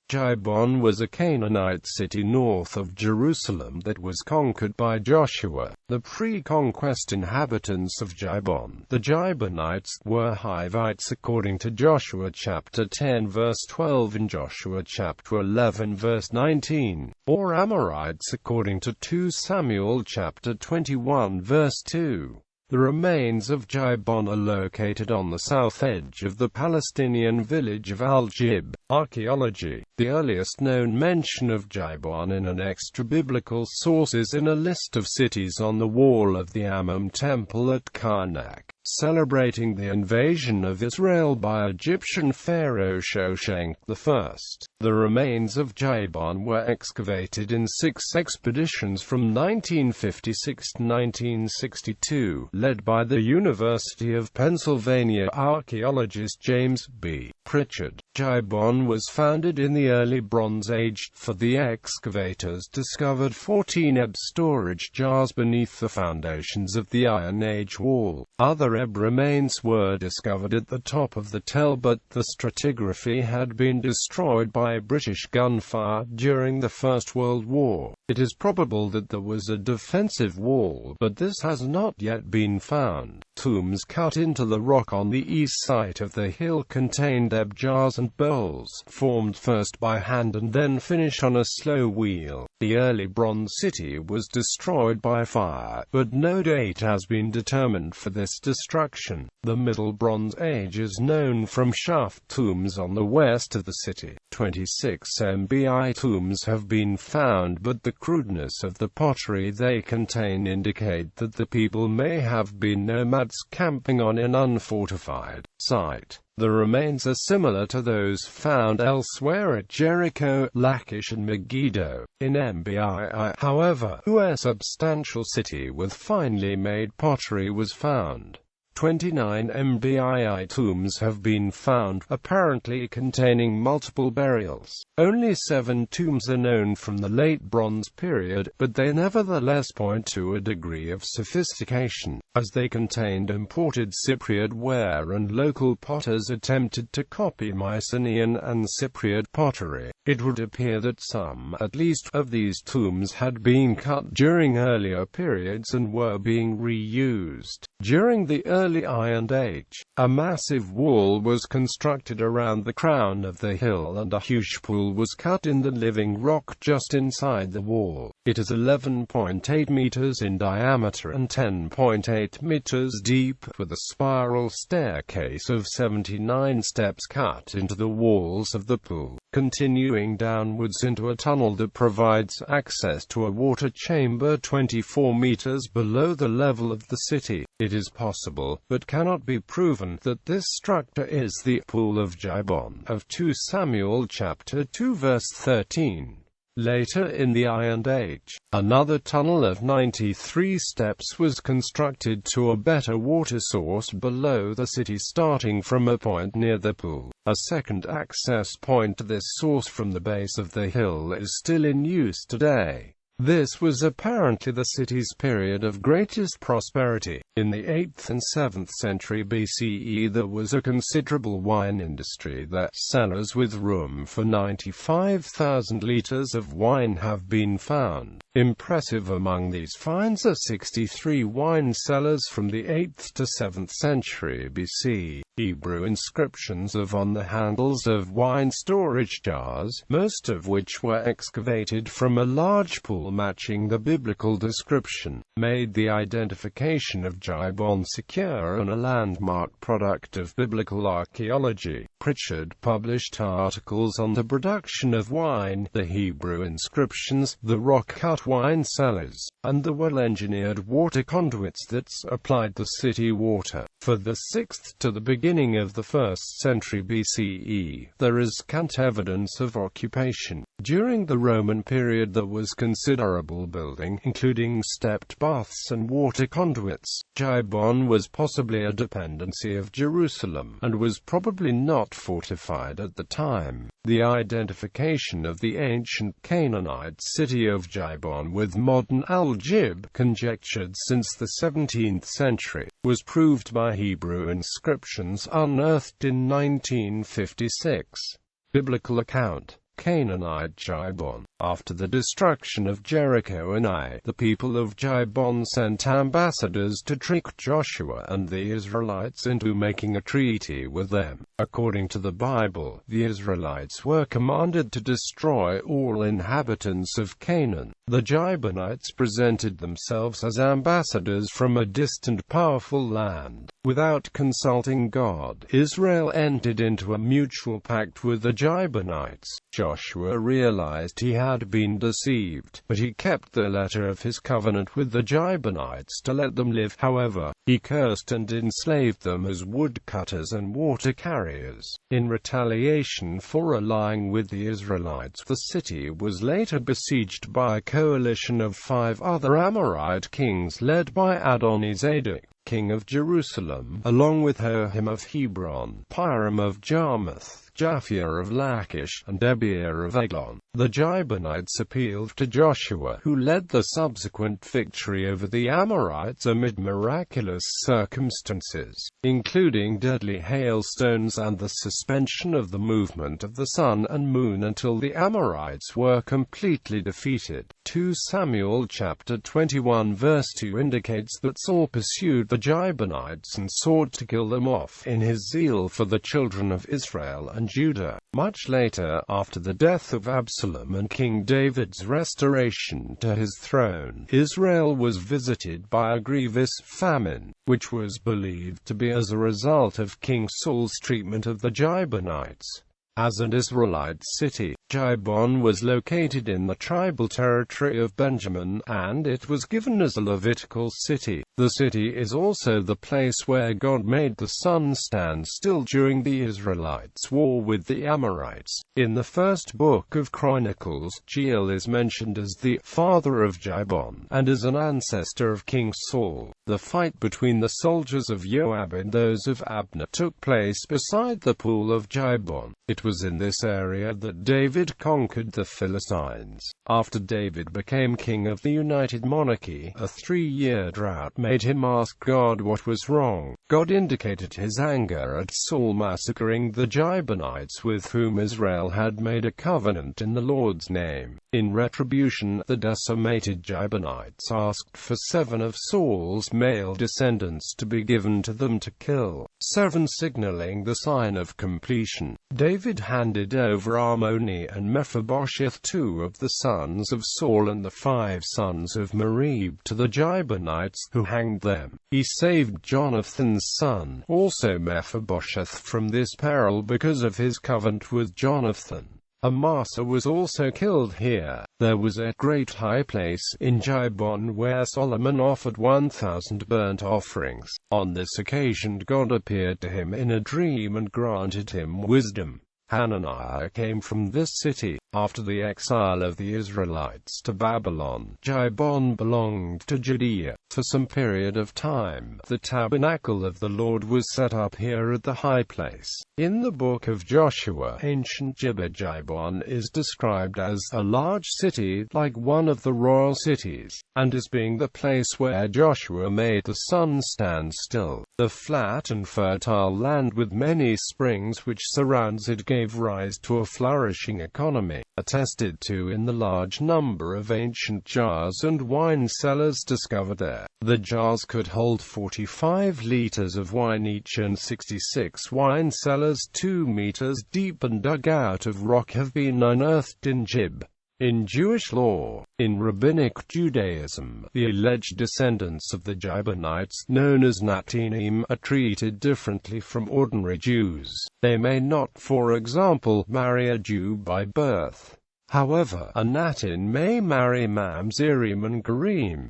Gibeon was a Canaanite city north of Jerusalem that was conquered by Joshua. The pre-conquest inhabitants of Gibeon, the Gibeonites, were Hivites according to Joshua chapter 10 verse 12 and Joshua chapter 11 verse 19, or Amorites according to 2 Samuel chapter 21 verse 2. The remains of Gibeon are located on the south edge of the Palestinian village of Al-Jib. Archaeology. The earliest known mention of Gibeon in an extra-biblical source is in a list of cities on the wall of the Ammon temple at Karnak, celebrating the invasion of Israel by Egyptian pharaoh Shoshenq I. The remains of Gibeon were excavated in 6 expeditions from 1956 to 1962, led by the University of Pennsylvania archaeologist James B. Pritchard. Gibeon was founded in the early Bronze Age, for the excavators discovered 14 ebb storage jars beneath the foundations of the Iron Age wall. Other ebb remains were discovered at the top of the tell, but the stratigraphy had been destroyed by British gunfire during the First World War. It is probable that there was a defensive wall, but this has not yet been found. Tombs cut into the rock on the east side of the hill contained ebb jars and bowls, formed first by hand and then finished on a slow wheel. The early Bronze City was destroyed by fire, but no date has been determined for this destruction. The Middle Bronze Age is known from shaft tombs on the west of the city. 26 MBI tombs have been found, but the crudeness of the pottery they contain indicate that the people may have been nomads camping on an unfortified site. The remains are similar to those found elsewhere at Jericho, Lachish and Megiddo. In MBI, however, a substantial city with finely made pottery was found. 29 MBI tombs have been found, apparently containing multiple burials. Only 7 tombs are known from the Late Bronze period, but they nevertheless point to a degree of sophistication, as they contained imported Cypriot ware and local potters attempted to copy Mycenaean and Cypriot pottery. It would appear that some, at least, of these tombs had been cut during earlier periods and were being reused. During the early Iron Age, a massive wall was constructed around the crown of the hill and a huge pool was cut in the living rock just inside the wall. It is 11.8 meters in diameter and 10.8 meters deep, with a spiral staircase of 79 steps cut into the walls of the pool, continuing downwards into a tunnel that provides access to a water chamber 24 meters below the level of the city. It is possible, but cannot be proven, that this structure is the Pool of Gibeon of 2 Samuel chapter 2 verse 13. Later in the Iron Age, another tunnel of 93 steps was constructed to a better water source below the city, starting from a point near the pool. A second access point to this source from the base of the hill is still in use today. This was apparently the city's period of greatest prosperity. In the 8th and 7th century BCE there was a considerable wine industry. That cellars with room for 95,000 liters of wine have been found. Impressive among these finds are 63 wine cellars from the 8th to 7th century BC. Hebrew inscriptions on the handles of wine storage jars, most of which were excavated from a large pool matching the biblical description, made the identification of Gibeon secure and a landmark product of biblical archaeology. Pritchard published articles on the production of wine, the Hebrew inscriptions, the rock-cut wine cellars, and the well-engineered water conduits that supplied the city water. For the 6th to the beginning of the 1st century BCE, there is scant evidence of occupation. During the Roman period there was considerable building, including stepped baths and water conduits. Gibeon was possibly a dependency of Jerusalem, and was probably not fortified at the time. The identification of the ancient Canaanite city of Gibeon with modern Al-Jib, conjectured since the 17th century, was proved by Hebrew inscriptions unearthed in 1956. Biblical account. Canaanite Gibeon. After the destruction of Jericho and Ai, the people of Gibeon sent ambassadors to trick Joshua and the Israelites into making a treaty with them. According to the Bible, the Israelites were commanded to destroy all inhabitants of Canaan. The Gibeonites presented themselves as ambassadors from a distant powerful land. Without consulting God, Israel entered into a mutual pact with the Gibeonites. Joshua realized he had been deceived, but he kept the letter of his covenant with the Gibeonites to let them live. However, he cursed and enslaved them as woodcutters and water carriers. In retaliation for allying with the Israelites, the city was later besieged by a coalition of 5 other Amorite kings led by Adoni-Zedek, king of Jerusalem, along with Hoham of Hebron, Piram of Jarmuth, Japhia of Lachish, and Debir of Eglon. The Gibeonites appealed to Joshua, who led the subsequent victory over the Amorites amid miraculous circumstances, including deadly hailstones and the suspension of the movement of the sun and moon until the Amorites were completely defeated. 2 Samuel chapter 21 verse 2 indicates that Saul pursued the Gibeonites and sought to kill them off in his zeal for the children of Israel and Judah. Much later, after the death of Absalom and King David's restoration to his throne, Israel was visited by a grievous famine, which was believed to be as a result of King Saul's treatment of the Gibeonites. As an Israelite city, Gibeon was located in the tribal territory of Benjamin, and it was given as a Levitical city. The city is also the place where God made the sun stand still during the Israelites' war with the Amorites. In the first book of Chronicles, Giel is mentioned as the father of Gibeon, and as an ancestor of King Saul. The fight between the soldiers of Joab and those of Abner took place beside the pool of Gibeon. It was in this area that David conquered the Philistines. After David became king of the United Monarchy, a 3-year drought made him ask God what was wrong. God indicated his anger at Saul massacring the Gibeonites with whom Israel had made a covenant in the Lord's name. In retribution, the decimated Gibeonites asked for 7 of Saul's male descendants to be given to them to kill, 7 signaling the sign of completion. David handed over Armoni and Mephibosheth, 2 of the sons of Saul and the 5 sons of Merib, to the Gibeonites, who hanged them. He saved Jonathan's son, also Mephibosheth, from this peril because of his covenant with Jonathan. Amasa was also killed here. There was a great high place in Gibeon where Solomon offered 1,000 burnt offerings. On this occasion God appeared to him in a dream and granted him wisdom. Hananiah came from this city. After the exile of the Israelites to Babylon, Gibeon belonged to Judea. For some period of time, the tabernacle of the Lord was set up here at the high place. In the book of Joshua, ancient Gibeon is described as a large city, like one of the royal cities, and as being the place where Joshua made the sun stand still. The flat and fertile land with many springs which surrounds it gave rise to a flourishing economy, attested to in the large number of ancient jars and wine cellars discovered there. The jars could hold 45 liters of wine each, and 66 wine cellars 2 meters deep and dug out of rock have been unearthed in Gib. In Jewish law, in Rabbinic Judaism, the alleged descendants of the Gibeonites, known as Natinim, are treated differently from ordinary Jews. They may not, for example, marry a Jew by birth. However, a Natin may marry Mamzerim and Gerim.